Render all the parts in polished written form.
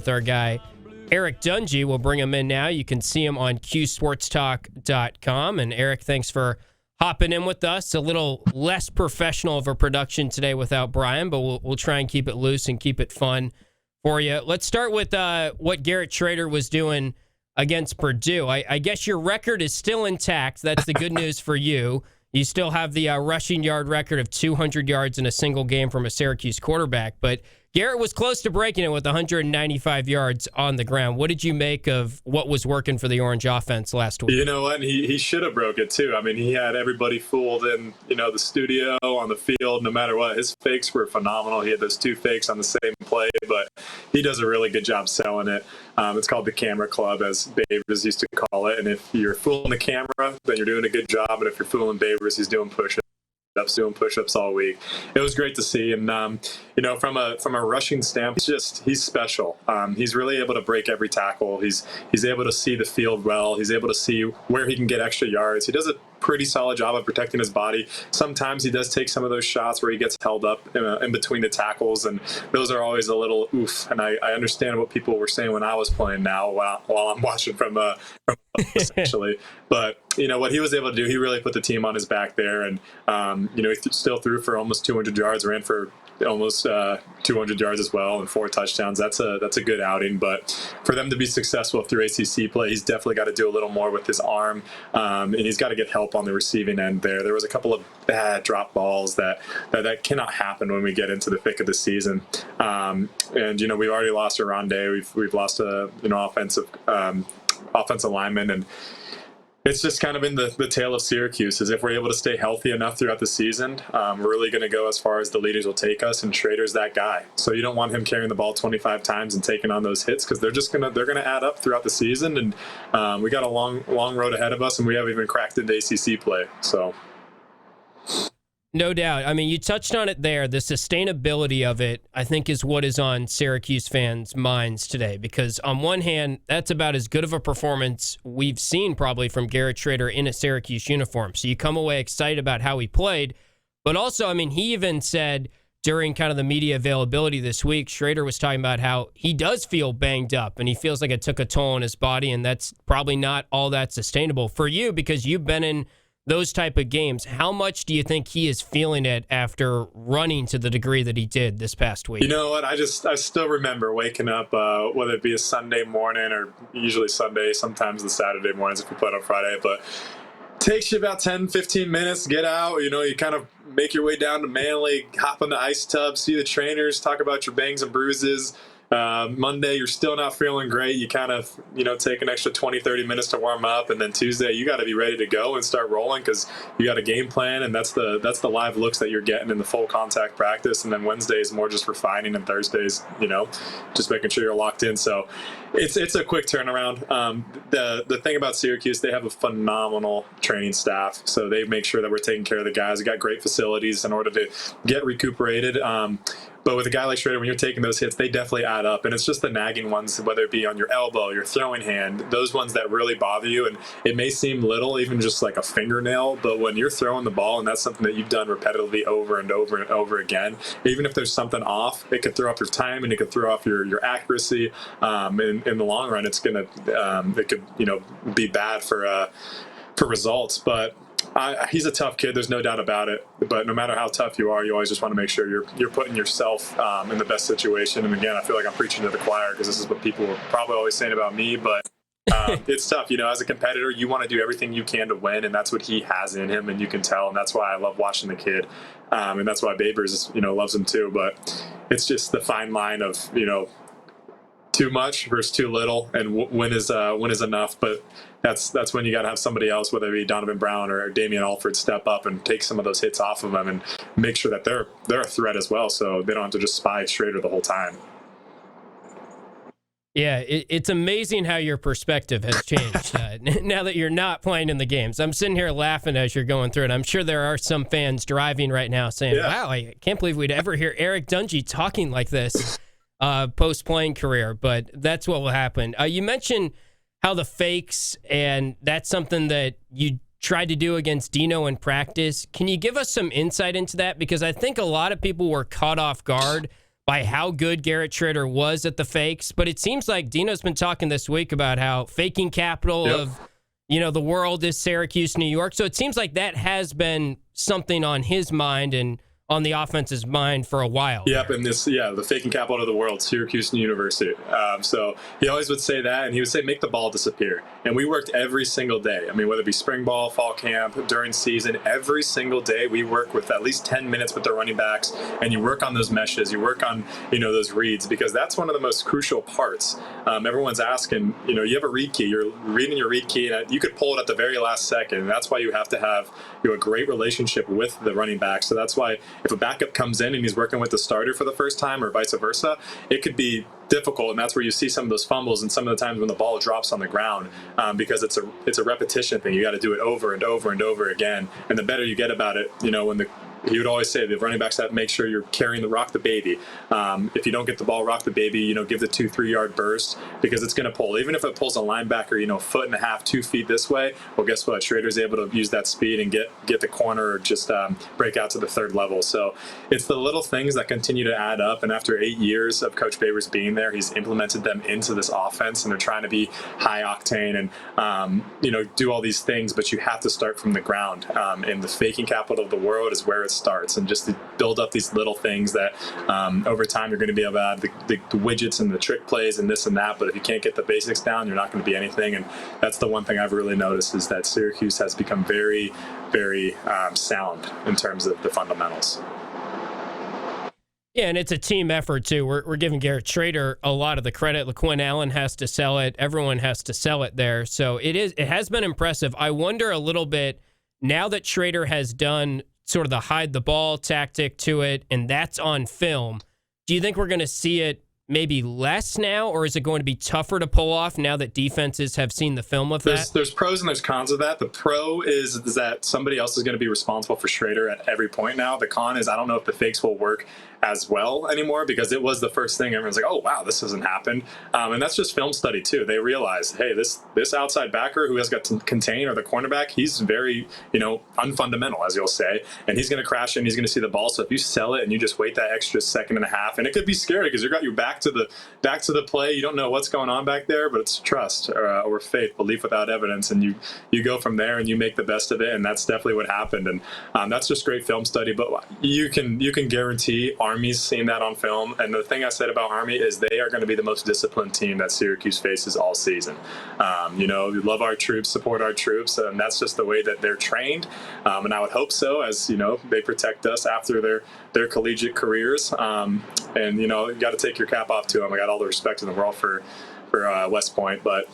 with our guy, Eric Dungey. We'll bring him in now. You can see him on qsportstalk.com. And Eric, thanks for hopping in with us. A little less professional of a production today without Brian, but we'll try and keep it loose and keep it fun for you. Let's start with what Garrett Trader was doing against Purdue. I guess your record is still intact. That's the good news for you. You still have the rushing yard record of 200 yards in a single game from a Syracuse quarterback, but Garrett was close to breaking it with 195 yards on the ground. What did you make of what was working for the Orange offense last week? You know what? He should have broke it too. I mean, he had everybody fooled in, the studio, on the field, no matter what. His fakes were phenomenal. He had those two fakes on the same play, but he does a really good job selling it. It's called the camera club, as Babers used to call it. And if you're fooling the camera, then you're doing a good job. And if you're fooling Babers, he's doing push-ups. Doing push-ups all week. It was great to see, and from a rushing standpoint, he's special. He's really able to break every tackle. He's able to see the field well. He's able to see where he can get extra yards. He does a pretty solid job of protecting his body. Sometimes he does take some of those shots where he gets held up in between the tackles, and those are always a little oof. And I understand what people were saying when I was playing now while I'm watching from essentially. But what he was able to do, he really put the team on his back there, and he still threw for almost 200 yards, ran for almost 200 yards as well, and 4 touchdowns. That's a good outing. But for them to be successful through ACC play, he's definitely got to do a little more with his arm, and he's got to get help on the receiving end there. There was a couple of bad drop balls that cannot happen when we get into the thick of the season. And we've already lost a Rondé. We've lost a offensive lineman, and it's just kind of been the tale of Syracuse. Is if we're able to stay healthy enough throughout the season, we're really going to go as far as the leaders will take us, and Trader's that guy. So you don't want him carrying the ball 25 times and taking on those hits, because they're gonna add up throughout the season, and we got a long road ahead of us, and we haven't even cracked into ACC play. So. No doubt. I mean, you touched on it there. The sustainability of it, I think, is what is on Syracuse fans' minds today. Because on one hand, that's about as good of a performance we've seen probably from Garrett Trader in a Syracuse uniform. So you come away excited about how he played. But also, I mean, he even said during kind of the media availability this week, Trader was talking about how he does feel banged up and he feels like it took a toll on his body, and that's probably not all that sustainable for you because you've been in those type of games. How much do you think he is feeling it after running to the degree that he did this past week? You know what? I still remember waking up, whether it be a Sunday morning or usually Sunday, sometimes the Saturday mornings if we played on Friday, but it takes you about 10, 15 minutes to get out. You kind of make your way down to Manly, hop on the ice tub, see the trainers, talk about your bangs and bruises. Monday, you're still not feeling great. You kind of, take an extra 20, 30 minutes to warm up. And then Tuesday, you got to be ready to go and start rolling because you got a game plan. And that's the live looks that you're getting in the full contact practice. And then Wednesday is more just refining, and Thursdays, just making sure you're locked in. So it's a quick turnaround. The thing about Syracuse, they have a phenomenal training staff. So they make sure that we're taking care of the guys. We got great facilities in order to get recuperated. But with a guy like Trader, when you're taking those hits, they definitely add up. And it's just the nagging ones, whether it be on your elbow, your throwing hand, those ones that really bother you. And it may seem little, even just like a fingernail, but when you're throwing the ball, and that's something that you've done repetitively over and over and over again, even if there's something off, it could throw off your time and it could throw off your accuracy. In the long run, it could be bad for results. But he's a tough kid. There's no doubt about it. But no matter how tough you are, you always just want to make sure you're putting yourself in the best situation. And again, I feel like I'm preaching to the choir because this is what people were probably always saying about me. But it's tough. As a competitor, you want to do everything you can to win, and that's what he has in him, and you can tell. And that's why I love watching the kid, and that's why Babers loves him too. But it's just the fine line of too much versus too little, and when is enough. But that's when you got to have somebody else, whether it be Donovan Brown or Damian Alford, step up and take some of those hits off of them and make sure that they're a threat as well, so they don't have to just spy Trader the whole time. Yeah, it's amazing how your perspective has changed now that you're not playing in the games. I'm sitting here laughing as you're going through it. I'm sure there are some fans driving right now saying, wow, I can't believe we'd ever hear Eric Dungey talking like this post-playing career, but that's what will happen. You mentioned how the fakes, and that's something that you tried to do against Dino in practice. Can you give us some insight into that? Because I think a lot of people were caught off guard by how good Garrett Trader was at the fakes. But it seems like Dino's been talking this week about how faking capital of, the world is Syracuse, New York. So it seems like that has been something on his mind and on the offense's mind for a while. Yep, and the faking capital of the world, Syracuse University. So he always would say that, and he would say, make the ball disappear. And we worked every single day. I mean, whether it be spring ball, fall camp, during season, every single day we work with at least 10 minutes with the running backs, and you work on those meshes, you work on, those reads, because that's one of the most crucial parts. Everyone's asking, you have a read key, you're reading your read key, and you could pull it at the very last second. And that's why you have to have a great relationship with the running back. So that's why if a backup comes in and he's working with the starter for the first time or vice versa, it could be difficult, and that's where you see some of those fumbles and some of the times when the ball drops on the ground, because it's a repetition thing. You got to do it over and over and over again, and the better you get about it, he would always say the running backs have to make sure you're carrying the rock the baby. If you don't get the ball, rock the baby, give the 2-3 yard burst, because it's going to pull. Even if it pulls a linebacker, foot and a half, 2 feet this way, well, guess what? Trader's able to use that speed and get the corner or just break out to the third level. So it's the little things that continue to add up. And after 8 years of Coach Babers being there, he's implemented them into this offense, and they're trying to be high octane and, do all these things, but you have to start from the ground. And the faking capital of the world is where it starts, and just to build up these little things that over time you're going to be able to add the widgets and the trick plays and this and that, but if you can't get the basics down, you're not going to be anything. And that's the one thing I've really noticed, is that Syracuse has become very, very sound in terms of the fundamentals. Yeah, and it's a team effort, too. We're giving Garrett Trader a lot of the credit. LaQuinn Allen has to sell it. Everyone has to sell it there. So it has been impressive. I wonder a little bit, now that Trader has done sort of the hide the ball tactic to it, and that's on film, do you think we're going to see it maybe less now, or is it going to be tougher to pull off now that defenses have seen the film of that? There's pros and there's cons of that. The pro is that somebody else is going to be responsible for Schrader at every point now. The con is I don't know if the fakes will work as well anymore, because it was the first thing everyone's like, oh wow, this hasn't happened, and that's just film study too. They realize, hey, this outside backer who has got to contain, or the cornerback, he's very unfundamental, as you'll say, and he's going to crash in, he's going to see the ball. So if you sell it and you just wait that extra second and a half, and it could be scary because you got your back to the play, you don't know what's going on back there, but it's trust or faith, belief without evidence, and you go from there and you make the best of it. And that's definitely what happened, and that's just great film study. But you can guarantee Army's seen that on film. And the thing I said about Army is they are going to be the most disciplined team that Syracuse faces all season. We love our troops, support our troops, and that's just the way that they're trained. And I would hope so, as they protect us after their collegiate careers. And you got to take your cap off to them. I got all the respect in the world for West Point, but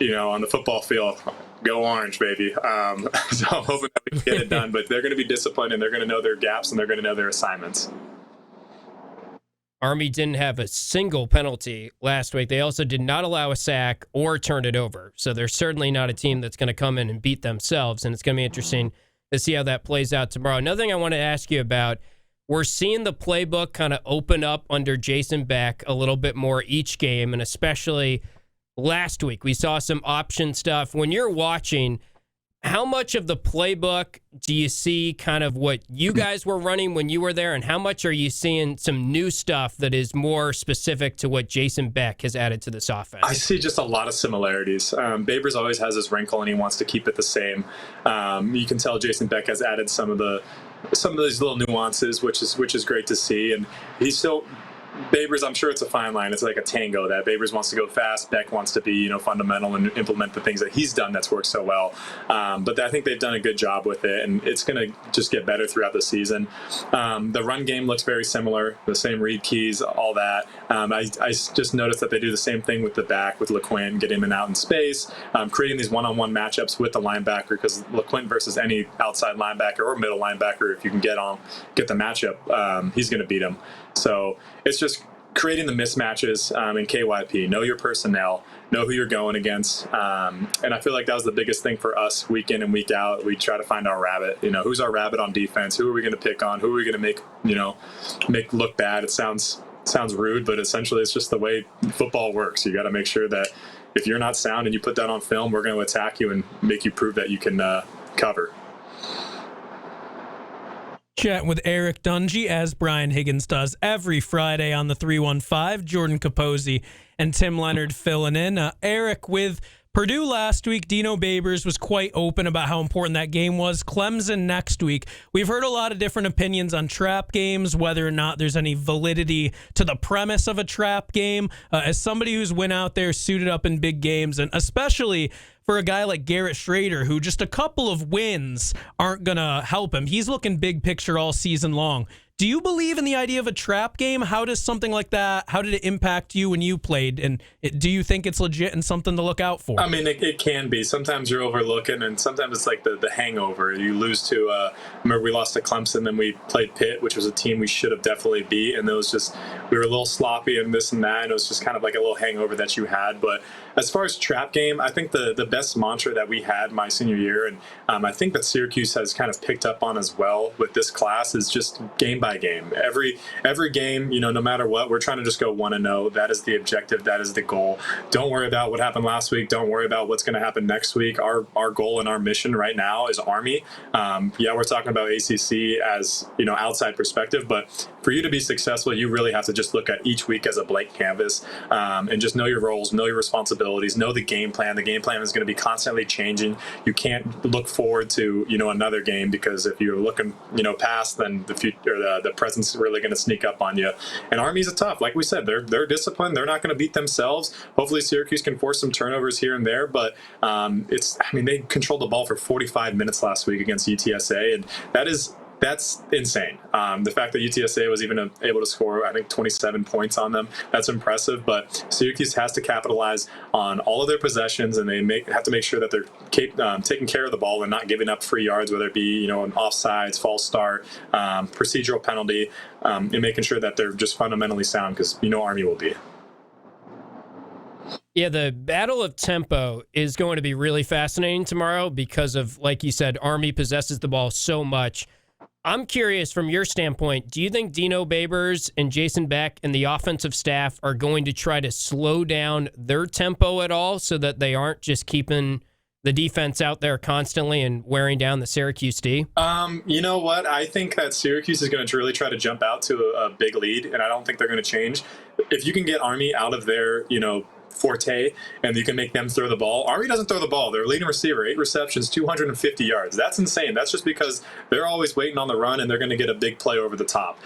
on the football field, go Orange, baby. So I'm hoping that we can get it done. But they're going to be disciplined, and they're going to know their gaps, and they're going to know their assignments. Army didn't have a single penalty last week. They also did not allow a sack or turn it over. So they're certainly not a team that's going to come in and beat themselves, and it's going to be interesting to see how that plays out tomorrow. Another thing I want to ask you about, we're seeing the playbook kind of open up under Jason Beck a little bit more each game, and especially last week. We saw some option stuff. When you're watching, how much of the playbook do you see kind of what you guys were running when you were there, and how much are you seeing some new stuff that is more specific to what Jason Beck has added to this offense? I see just a lot of similarities. Babers always has his wrinkle, and he wants to keep it the same. You can tell Jason Beck has added some of these little nuances, which is great to see, and he's still. Babers, I'm sure it's a fine line. It's like a tango that Babers wants to go fast. Beck wants to be, fundamental and implement the things that he's done that's worked so well. But I think they've done a good job with it, and it's going to just get better throughout the season. The run game looks very similar, the same read keys, all that. I just noticed that they do the same thing with the back, with LaQuinn, getting him and out in space, creating these one-on-one matchups with the linebacker, because LaQuinn versus any outside linebacker or middle linebacker, if you can get the matchup, he's going to beat him. So it's just creating the mismatches in KYP. Know your personnel, know who you're going against. And I feel like that was the biggest thing for us week in and week out. We try to find our rabbit. Who's our rabbit on defense? Who are we going to pick on? Who are we going to make look bad? It sounds rude, but essentially it's just the way football works. You got to make sure that if you're not sound and you put that on film, we're going to attack you and make you prove that you can cover. Chatting with Eric Dungey, as Brian Higgins does every Friday on the 315. Jordan Capozzi and Tim Leonard filling in. Eric, with Purdue last week, Dino Babers was quite open about how important that game was. Clemson next week. We've heard a lot of different opinions on trap games, whether or not there's any validity to the premise of a trap game. As somebody who's went out there suited up in big games, and especially for a guy like Garrett Trader, who just a couple of wins aren't going to help him. He's looking big picture all season long. Do you believe in the idea of a trap game? How does something like that, how did it impact you when you played? And do you think it's legit and something to look out for? I mean, it can be. Sometimes you're overlooking, and sometimes it's like the hangover. You lose to, remember we lost to Clemson, then we played Pitt, which was a team we should have definitely beat. And it was just, we were a little sloppy and this and that. And it was just kind of like a little hangover that you had. But as far as trap game, I think the best mantra that we had my senior year, and I think that Syracuse has kind of picked up on as well with this class, is just game by game. Every game, no matter what, we're trying to just go 1-0. That is the objective. That is the goal. Don't worry about what happened last week. Don't worry about what's going to happen next week. Our goal and our mission right now is Army. We're talking about ACC as outside perspective, but for you to be successful, you really have to just look at each week as a blank canvas, and just know your roles, know your responsibilities, know the game plan. The game plan is going to be constantly changing. You can't look forward to another game, because if you're looking past, then the future, or the present's really going to sneak up on you. And Army's a tough, like we said, they're disciplined. They're not going to beat themselves. Hopefully Syracuse can force some turnovers here and there, but they controlled the ball for 45 minutes last week against UTSA, and that's insane. The fact that UTSA was even able to score, I think, 27 points on them, that's impressive. But Syracuse has to capitalize on all of their possessions, and they have to make sure that they're taking care of the ball and not giving up free yards, whether it be an offsides, false start, procedural penalty, and making sure that they're just fundamentally sound, because Army will be. Yeah, the battle of tempo is going to be really fascinating tomorrow because of, like you said, Army possesses the ball so much. I'm curious, from your standpoint, do you think Dino Babers and Jason Beck and the offensive staff are going to try to slow down their tempo at all so that they aren't just keeping the defense out there constantly and wearing down the Syracuse D? You know what? I think that Syracuse is going to really try to jump out to a big lead, and I don't think they're going to change. If you can get Army out of their, forte, and you can make them throw the ball. Army doesn't throw the ball. Their leading receiver, 8 receptions, 250 yards. That's insane. That's just because they're always waiting on the run, and they're going to get a big play over the top.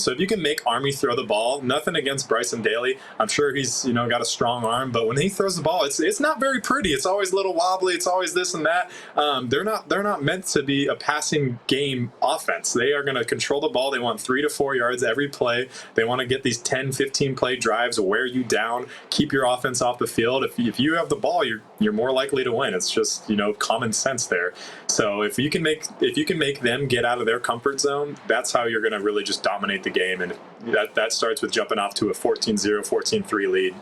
So if you can make Army throw the ball, nothing against Bryson Daly. I'm sure he's got a strong arm, but when he throws the ball, it's not very pretty. It's always a little wobbly. It's always this and that. They're not meant to be a passing game offense. They are going to control the ball. They want 3 to 4 yards every play. They want to get these 10, 15 play drives, wear you down, keep your offense off the field. If you have the ball, you're more likely to win. It's just common sense there. So if you can make them get out of their comfort zone, that's how you're going to really just dominate the game. And that starts with jumping off to a 14-0, 14-3 lead.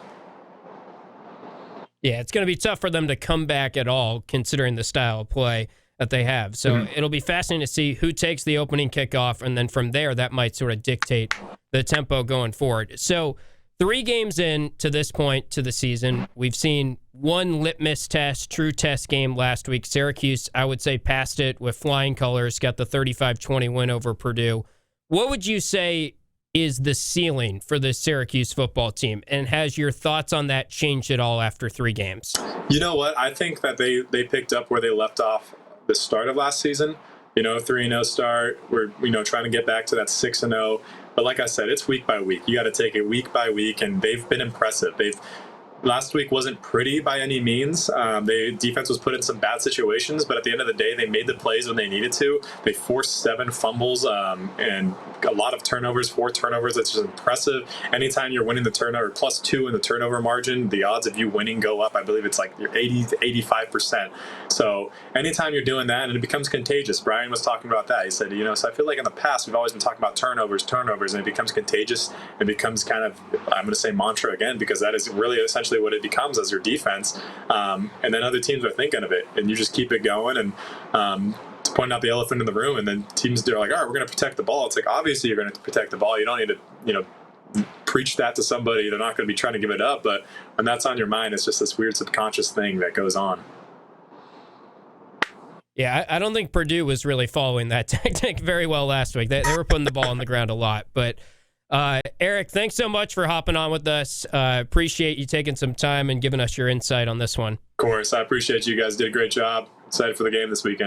Yeah, it's going to be tough for them to come back at all, considering the style of play that they have. So It'll be fascinating to see who takes the opening kickoff, and then from there, that might sort of dictate the tempo going forward. So 3 games in to this point to the season, we've seen one litmus test, true test game last week. Syracuse, I would say, passed it with flying colors, got the 35-20 win over Purdue. What would you say is the ceiling for the Syracuse football team? And has your thoughts on that changed at all after 3 games? You know what? I think that they picked up where they left off the start of last season. 3-0 start. We're trying to get back to that 6-0. But like I said, it's week by week. You got to take it week by week, and they've been impressive. Last week wasn't pretty by any means. Defense was put in some bad situations, but at the end of the day, they made the plays when they needed to. They forced 7 fumbles and a lot of turnovers, 4 turnovers. It's just impressive. Anytime you're winning the turnover, +2 in the turnover margin, the odds of you winning go up. I believe it's like you're 80 to 85%. So anytime you're doing that, and it becomes contagious. Brian was talking about that. He said, so I feel like in the past, we've always been talking about turnovers, and it becomes contagious. It becomes kind of, I'm going to say mantra again, because that is really essentially what it becomes as your defense. And then other teams are thinking of it, and you just keep it going, and to point out the elephant in the room, and then teams, they're like, all right, we're going to protect the ball. It's like, obviously you're going to protect the ball. You don't need to, preach that to somebody. They're not going to be trying to give it up, but when that's on your mind, it's just this weird subconscious thing that goes on. Yeah, I don't think Purdue was really following that tactic very well last week. They were putting the ball on the ground a lot. But, Eric, thanks so much for hopping on with us. Appreciate you taking some time and giving us your insight on this one. Of course. I appreciate you guys. Did a great job. Excited for the game this weekend.